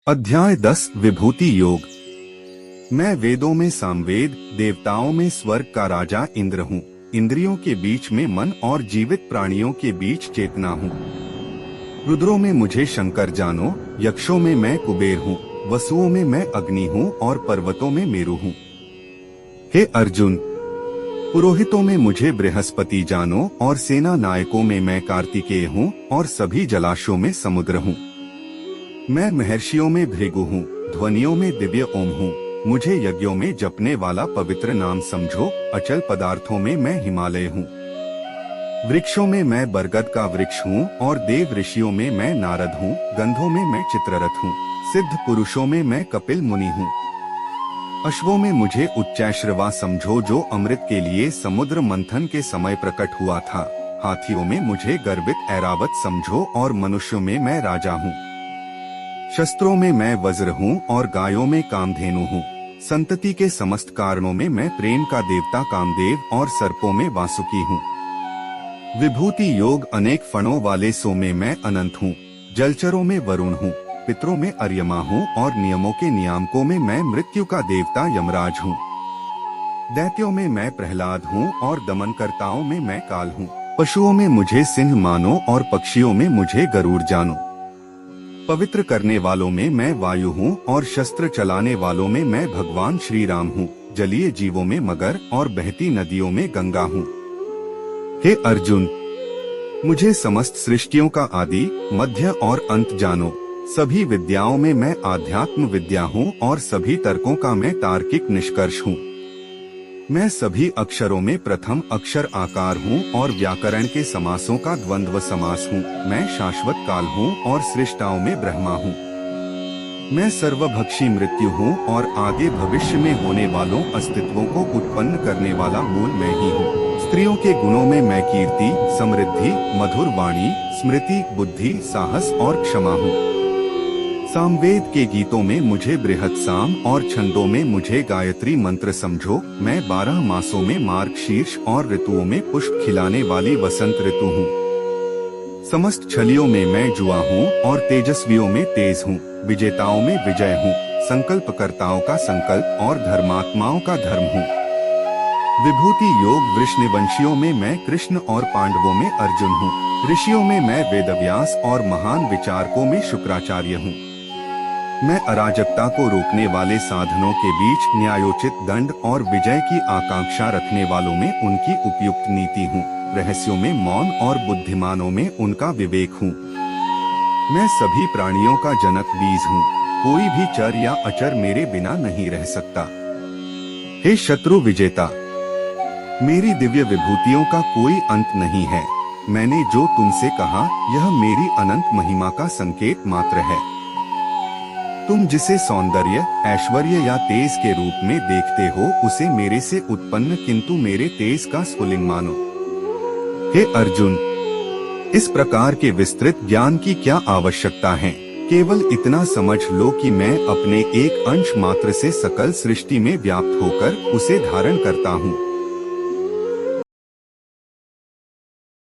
अध्याय 10 विभूति योग। मैं वेदों में सामवेद, देवताओं में स्वर्ग का राजा इंद्र हूँ। इंद्रियों के बीच में मन और जीवित प्राणियों के बीच चेतना हूँ। रुद्रों में मुझे शंकर जानो, यक्षों में मैं कुबेर हूँ, वसुओं में मैं अग्नि हूँ और पर्वतों में मेरु हूँ। हे अर्जुन, पुरोहितों में मुझे बृहस्पति जानो और सेना नायकों में मैं कार्तिकेय हूँ और सभी जलाशयों में समुद्र हूँ। मैं महर्षियों में भृगु हूँ, ध्वनियों में दिव्य ओम हूँ। मुझे यज्ञों में जपने वाला पवित्र नाम समझो। अचल पदार्थों में मैं हिमालय हूँ। वृक्षों में मैं बरगद का वृक्ष हूँ और देव ऋषियों में मैं नारद हूँ। गंधों में मैं चित्ररथ हूँ। सिद्ध पुरुषों में मैं कपिल मुनि हूँ। अश्वों में मुझे उच्चैश्रवा समझो, जो अमृत के लिए समुद्र मंथन के समय प्रकट हुआ था। हाथियों में मुझे गर्वित ऐरावत समझो और मनुष्यों में मैं राजा हूँ। शस्त्रों में मैं वज्र हूँ और गायों में कामधेनु हूँ। संतति के समस्त कारणों में मैं प्रेम का देवता कामदेव और सर्पों में वासुकी हूँ। विभूति योग अनेक फणों वाले सो में मैं अनंत हूँ। जलचरों में वरुण हूँ, पितरों में अर्यमा हूँ और नियमों के नियामकों में मैं मृत्यु का देवता यमराज हूँ। दैत्यों में मैं प्रहलाद हूँ और दमनकर्ताओं में मैं काल हूँ। पशुओं में मुझे सिंह मानो और पक्षियों में मुझे गरुड़ जानो। पवित्र करने वालों में मैं वायु हूँ और शस्त्र चलाने वालों में मैं भगवान श्री राम हूँ। जलीय जीवों में मगर और बहती नदियों में गंगा हूँ। हे अर्जुन, मुझे समस्त सृष्टियों का आदि, मध्य और अंत जानो। सभी विद्याओं में मैं आध्यात्म विद्या हूँ और सभी तर्कों का मैं तार्किक निष्कर्ष हूँ। मैं सभी अक्षरों में प्रथम अक्षर आकार हूँ और व्याकरण के समासों का द्वंद्व समास हूँ। मैं शाश्वत काल हूँ और सृष्टाओं में ब्रह्मा हूँ। मैं सर्वभक्षी मृत्यु हूँ और आगे भविष्य में होने वालों अस्तित्वों को उत्पन्न करने वाला मूल मैं ही हूँ। स्त्रियों के गुणों में मैं कीर्ति, समृद्धि, मधुर वाणी, स्मृति, बुद्धि, साहस और क्षमा हूँ। सामवेद के गीतों में मुझे बृहत साम और छंदों में मुझे गायत्री मंत्र समझो। मैं 12 मासों में मार्गशीर्ष और ऋतुओं में पुष्प खिलाने वाली वसंत ऋतु हूँ। समस्त छलियों में मैं जुआ हूँ और तेजस्वियों में तेज हूँ। विजेताओं में विजय हूँ, संकल्पकर्ताओं का संकल्प और धर्मात्माओं का धर्म हूँ। विभूति योग वृषनिवंशियों में मैं कृष्ण और पांडवों में अर्जुन हूँ। ऋषियों में मैं वेदव्यास और महान विचारकों में शुक्राचार्य हूँ। मैं अराजकता को रोकने वाले साधनों के बीच न्यायोचित दंड और विजय की आकांक्षा रखने वालों में उनकी उपयुक्त नीति हूँ। रहस्यों में मौन और बुद्धिमानों में उनका विवेक हूँ। मैं सभी प्राणियों का जनक बीज हूँ। कोई भी चर या अचर मेरे बिना नहीं रह सकता। हे शत्रु विजेता, मेरी दिव्य विभूतियों का कोई अंत नहीं है। मैंने जो तुमसे कहा, यह मेरी अनंत महिमा का संकेत मात्र है। तुम जिसे सौंदर्य, ऐश्वर्य या तेज के रूप में देखते हो, उसे मेरे से उत्पन्न किंतु मेरे तेज का स्फुलिंग मानो। हे अर्जुन, इस प्रकार के विस्तृत ज्ञान की क्या आवश्यकता है? केवल इतना समझ लो कि मैं अपने एक अंश मात्र से सकल सृष्टि में व्याप्त होकर उसे धारण करता हूँ।